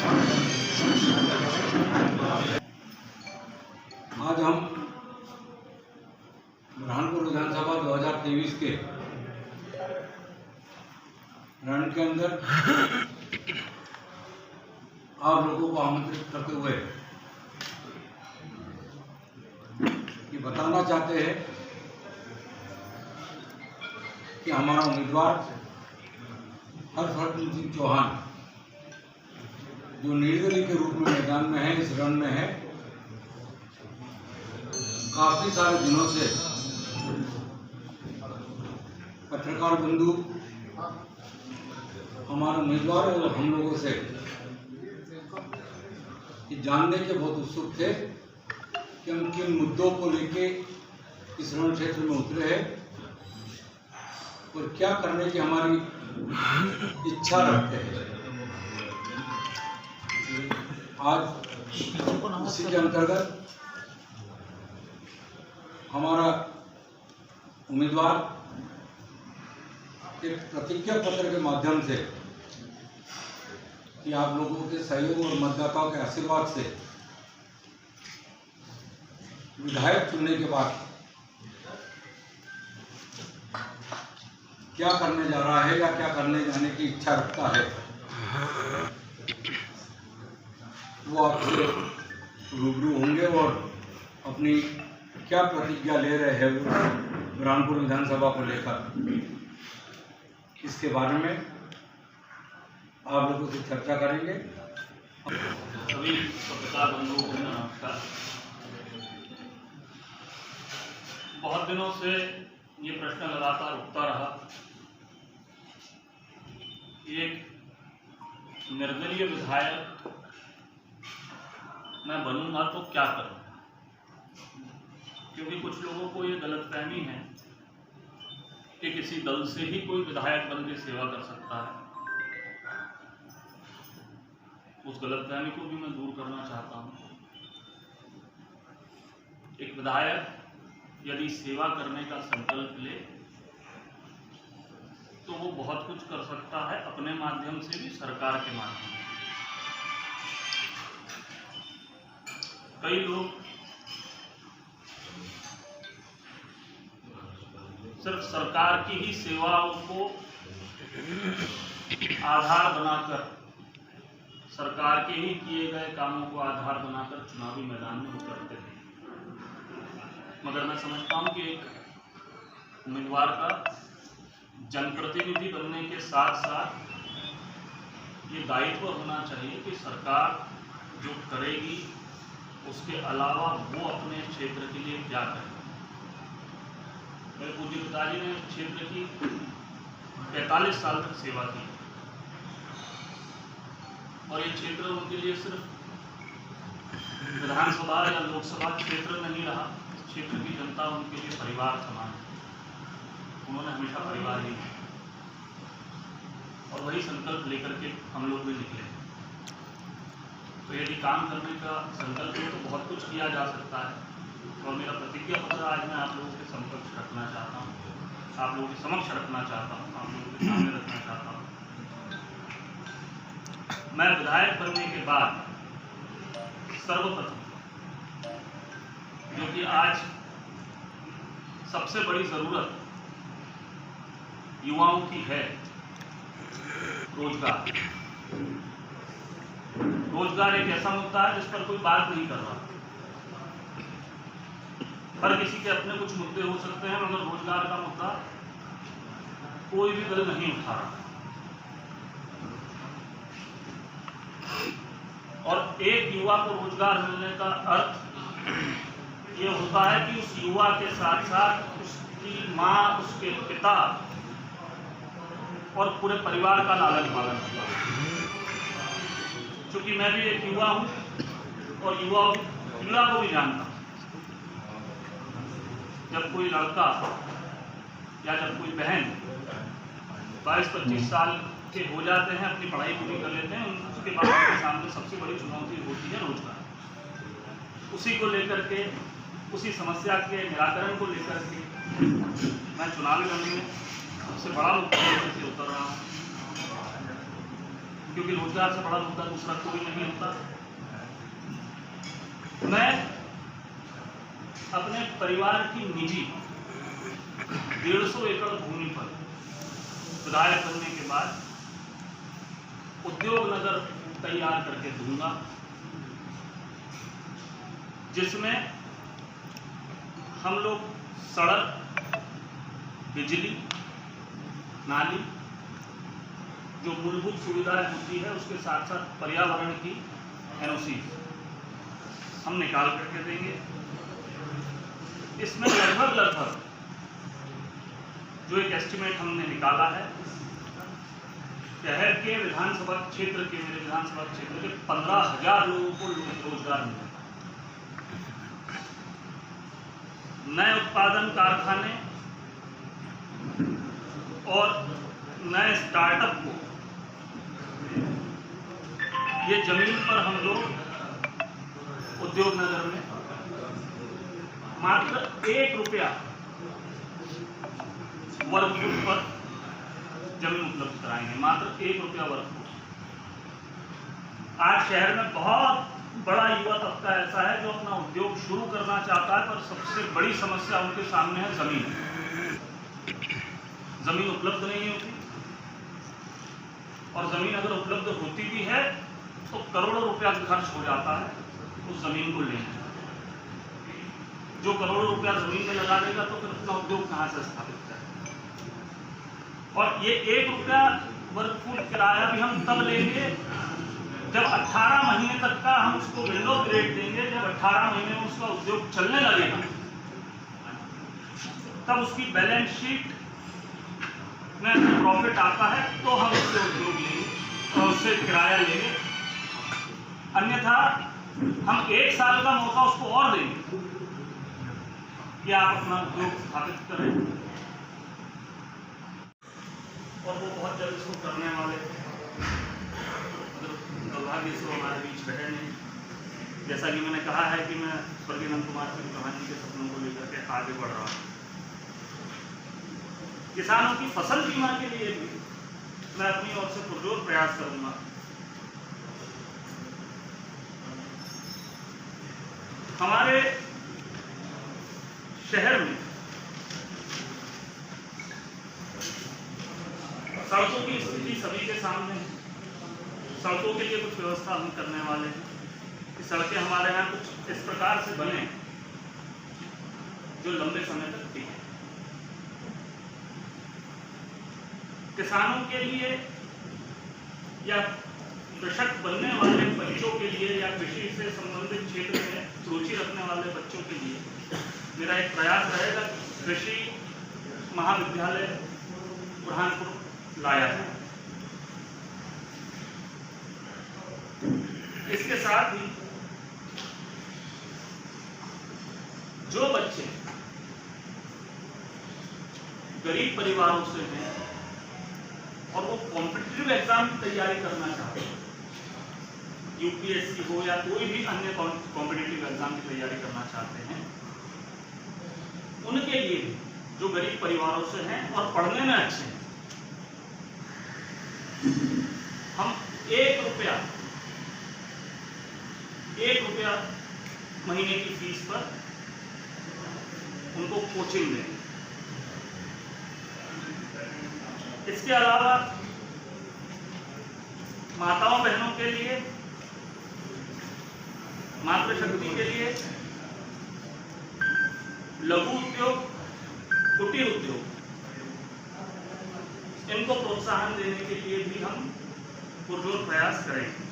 आज हम बुरहानपुर विधानसभा 2023 के रण के अंदर आप लोगों को आमंत्रित करते हुए ये बताना चाहते हैं कि हमारा उम्मीदवार हर्षवर्धन सिंह चौहान जो निर्दलीय के रूप में मैदान में है, इस रण में है, काफी सारे दिनों से पत्रकार बंधु हमारे उम्मीदवार और हम लोगों से ये जानने के बहुत उत्सुक थे कि हम किन मुद्दों को लेके इस रण क्षेत्र में उतरे हैं और क्या करने की हमारी इच्छा रखते हैं। आज इसी के अंतर्गत हमारा उम्मीदवार एक प्रतिज्ञा पत्र के माध्यम से कि आप लोगों के सहयोग और मतदाताओं के आशीर्वाद से विधायक चुनने के बाद क्या करने जा रहा है या क्या करने जाने की इच्छा रखता है, वो आपसे रूबरू होंगे और अपनी क्या प्रतिज्ञा ले रहे हैं बुरहानपुर विधानसभा को लेकर, इसके बारे में आप लोगों से चर्चा करेंगे। सभी पत्रकार बंधुओं को नमस्कार। बहुत दिनों से ये प्रश्न लगातार उठता रहा, एक निर्दलीय विधायक मैं बनूंगा तो क्या करूं, क्योंकि कुछ लोगों को ये गलतफहमी है कि किसी दल से ही कोई विधायक बन के सेवा कर सकता है। उस गलतफहमी को भी मैं दूर करना चाहता हूं। एक विधायक यदि सेवा करने का संकल्प ले तो वो बहुत कुछ कर सकता है, अपने माध्यम से भी, सरकार के माध्यम से। कई लोग सिर्फ सरकार की ही सेवाओं को आधार बनाकर, सरकार के ही किए गए कामों को आधार बनाकर चुनावी मैदान में उतरते हैं। मगर मैं समझता हूं कि एक उम्मीदवार का जनप्रतिनिधि बनने के साथ साथ ये दायित्व होना चाहिए कि सरकार जो करेगी उसके अलावा वो अपने क्षेत्र के लिए क्या करे। मेरे पूज्य पिताजी ने क्षेत्र की 45 साल तक सेवा की और ये क्षेत्र उनके लिए सिर्फ विधानसभा या लोकसभा क्षेत्र नहीं रहा। इस क्षेत्र की जनता उनके लिए परिवार समान है। उन्होंने हमेशा परिवार ही और वही संकल्प लेकर के हम लोग भी निकले। तो यदि काम करने का संकल्प है तो बहुत कुछ किया जा सकता है। और मेरा प्रतिज्ञा पत्र आज मैं आप लोगों के समक्ष रखना चाहता हूँ, आप लोगों के समक्ष रखना चाहता हूँ, आप लोगों के सामने रखना चाहता हूँ। मैं विधायक बनने के बाद सर्वप्रथम, जो कि आज सबसे बड़ी जरूरत युवाओं की है, रोजगार। रोजगार एक ऐसा मुद्दा है जिस पर कोई बात नहीं कर रहा। हर किसी के अपने कुछ मुद्दे हो सकते हैं, मगर रोजगार का मुद्दा कोई भी दल नहीं उठा रहा। और एक युवा को रोजगार मिलने का अर्थ ये होता है कि उस युवा के साथ साथ उसकी माँ, उसके पिता और पूरे परिवार का लालन पालन होता है। चूंकि मैं भी एक युवा हूँ और युवा को भी जानता हूँ। जब कोई लड़का या जब कोई बहन 22-25 साल के हो जाते हैं, अपनी पढ़ाई पूरी कर लेते हैं, उसके बाद उनके सामने सबसे बड़ी चुनौती होती है रोजगार। उसी को लेकर के, उसी समस्या के निराकरण को लेकर के मैं चुनावी रणनीति में सबसे बड़ा मुद्दा से उतर रहा हूँ। क्योंकि रोजगार से बड़ा मुद्दा दूसरा कोई नहीं होता। मैं अपने परिवार की निजी 150 एकड़ भूमि पर विदाई करने के बाद उद्योग नगर तैयार करके दूंगा, जिसमें हम लोग सड़क, बिजली, नाली, जो मूलभूत सुविधाएं होती है, उसके साथ साथ पर्यावरण की एनओसी हम निकाल करके देंगे। इसमें लगभग जो एक एस्टिमेट हमने निकाला है, शहर के विधानसभा क्षेत्र के, मेरे विधानसभा क्षेत्र के 15,000 लोगों को रोजगार मिलेगा। नए उत्पादन कारखाने और नए स्टार्टअप को ये जमीन पर हम लोग उद्योग नगर में मात्र 1 रुपया वर्ग फुट पर जमीन उपलब्ध कराएंगे, मात्र 1 रुपया वर्ग फुट। आज शहर में बहुत बड़ा युवा तबका ऐसा है जो अपना उद्योग शुरू करना चाहता है, पर सबसे बड़ी समस्या उनके सामने है जमीन। जमीन उपलब्ध नहीं होती, और जमीन अगर उपलब्ध होती भी है तो करोड़ों रुपया खर्च हो जाता है उस जमीन को लेने। जो करोड़ों रुपया जमीन में लगा देगा तो फिर अपना उद्योग कहां से स्थापित करेगा। और ये 1 रुपया वर्ग फुट किराया भी हम तब लेंगे जब 18 महीने तक का हम उसको विंडो पीरियड देंगे। जब 18 महीने में उसका उद्योग चलने लगेगा, तब उसकी बैलेंस शीट में प्रॉफिट आता है तो हम उससे उद्योग लेंगे और उससे किराया लेंगे। अन्यथा हम 1 साल का मौका उसको और देंगे कि आप अपना उद्योग स्थापित करें, और वो बहुत जल्द इसको करने वाले दुर्भाग्य से हमारे बीच रहे नहीं। जैसा कि मैंने कहा है कि मैं स्वर्गीय नंद कुमार सिंह चौहान जी के सपनों को लेकर के आगे बढ़ रहा हूँ। किसानों की फसल बीमा के लिए भी मैं अपनी ओर से पुरजोर प्रयास करूंगा। हमारे शहर में सड़कों की स्थिति सभी के सामने है। सड़कों के लिए कुछ व्यवस्था हम करने वाले हैं कि सड़कें हमारे यहाँ कुछ इस प्रकार से बने जो लंबे समय तक टिके। किसानों के लिए या कृषक बनने वाले बच्चों के लिए या कृषि से संबंधित क्षेत्र में रुचि रखने वाले बच्चों के लिए मेरा एक प्रयास रहेगा कि कृषि महाविद्यालय बुरहानपुर लाया है। इसके साथ ही जो बच्चे गरीब परिवारों से हैं और वो कॉम्पिटिटिव एग्जाम की तैयारी करना चाहते हैं, यूपीएससी हो या कोई भी अन्य कॉम्पिटिटिव एग्जाम की तैयारी करना चाहते हैं, उनके लिए भी जो गरीब परिवारों से हैं और पढ़ने में अच्छे हैं, हम 1 रुपया महीने की फीस पर उनको कोचिंग दें। इसके अलावा माताओं बहनों के लिए, मातृशक्ति के लिए लघु उद्योग, कुटीर उद्योग, इनको प्रोत्साहन देने के लिए भी हम पुरजोर प्रयास करेंगे।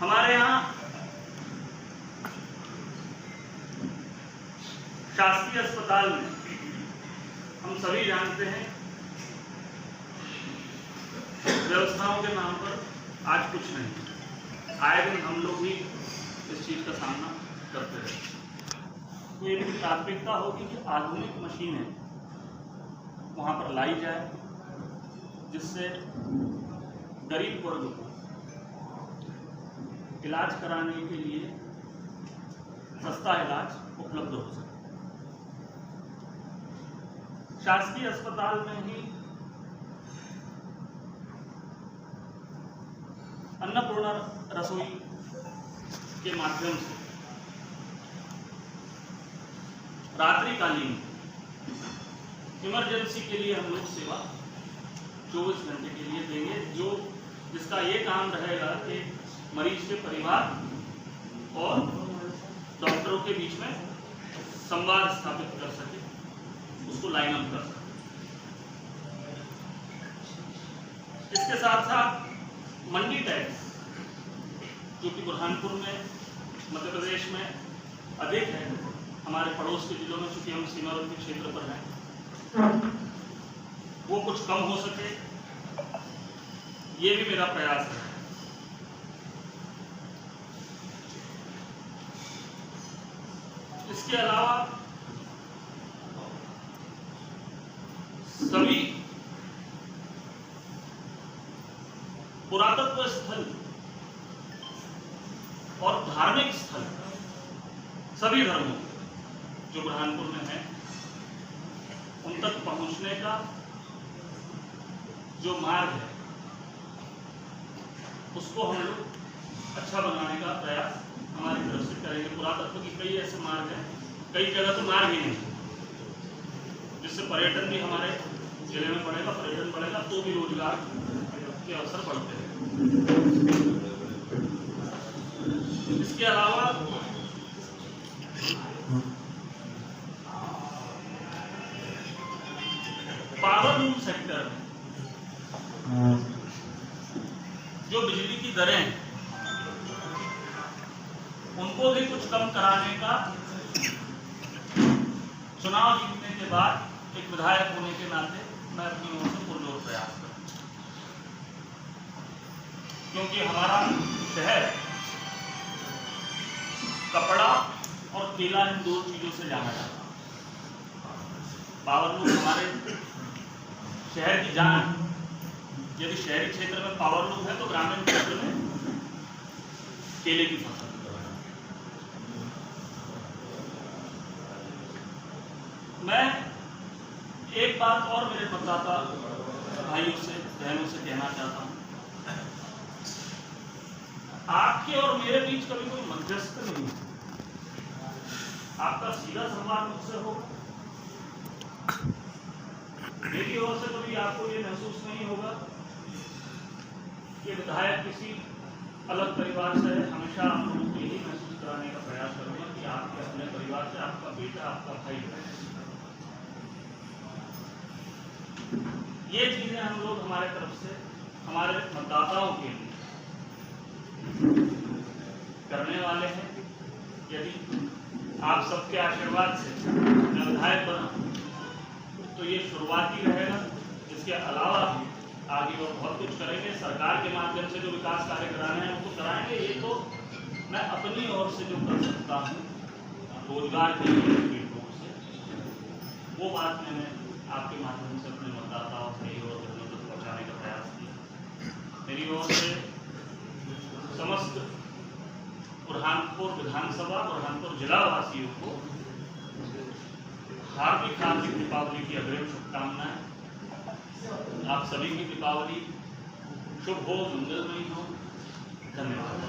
हमारे यहाँ शासकीय अस्पताल में हम सभी जानते हैं व्यवस्थाओं के नाम पर आज कुछ नहीं। आए दिन हम लोग भी इस चीज का सामना करते रहे। तो ये मेरी प्राथमिकता होगी कि आधुनिक मशीनें वहाँ पर लाई जाए, जिससे गरीब वर्ग को इलाज कराने के लिए सस्ता इलाज उपलब्ध हो सके। शासकीय अस्पताल में ही अन्नपूर्णा रसोई के माध्यम से रात्रिकालीन इमरजेंसी के लिए हम लोग सेवा 24 घंटे के लिए देंगे, जिसका ये काम रहेगा कि मरीज के परिवार और डॉक्टरों के बीच में संवाद स्थापित कर सके, उसको लाइन अप कर सके। इसके साथ साथ मंडी टैक्स जो कि बुरहानपुर में मध्य प्रदेश में अधिक है, हमारे पड़ोस के जिलों में चूंकि हम सीमावर्ती क्षेत्र पर हैं, वो कुछ कम हो सके, ये भी मेरा प्रयास है। इसके अलावा सभी पुरातत्व स्थल और धार्मिक स्थल सभी धर्मों जो बुरहानपुर में है उन तक पहुंचने का जो मार्ग है उसको हम लोग अच्छा बनाने का प्रयास हमारी तरफ से करेंगे। पुरातत्व की कई ऐसे मार्ग हैं, कई जगह तो मार्ग ही नहीं, जिससे पर्यटन भी हमारे जिले में बढ़ेगा, पर्यटन बढ़ेगा तो भी रोजगार के अवसर बढ़ते हैं। इसके अलावा पावर लूम सेक्टर में जो बिजली की दरें हैं उनको भी कुछ कम कराने का चुनाव जीतने के बाद एक विधायक होने के नाते मैं अपनी ओर से पुरजोर प्रयास करूं, क्योंकि हमारा शहर कपड़ा और केला इन दो चीजों से जाना जाता है। पावर लूम हमारे शहर की जान। यदि शहरी क्षेत्र में पावर लूम है तो ग्रामीण क्षेत्र में केले की फसल। मैं एक बात और मेरे मतदाता भाइयों से बहनों से कहना चाहता हूं, आपके और मेरे बीच कभी कोई मध्यस्थ नहीं है, आपका सीधा संवाद मुझसे होगा। मेरी ओर से कभी आपको ये महसूस नहीं होगा कि विधायक किसी अलग परिवार से है। हमेशा आप लोगों को यही महसूस कराने का प्रयास करूंगा कि आपके अपने परिवार से आपका बेटा, आपका भाई है। ये चीजें हम लोग हमारे तरफ से हमारे मतदाताओं के लिए करने वाले हैं। यदि आप सबके आशीर्वाद से मैं विधायक बना तो ये शुरुआती रहेगा। इसके अलावा आगे और बहुत कुछ करेंगे। सरकार के माध्यम से जो विकास कार्य कराने हैं उनको कराएंगे। ये तो मैं अपनी ओर से जो कर सकता हूँ रोजगार के लिए से, वो बात मैंने आपके माध्यम से अपने मतदाताओं से और घरों तक पहुँचाने का प्रयास किया। मेरी ओर से समस्त बुरहानपुर विधानसभा, बुरहानपुर जिला वासियों को हार्दिक दीपावली की अग्रिम शुभकामनाएं। आप सभी की दीपावली शुभ हो, मंगलमयी हो। धन्यवाद।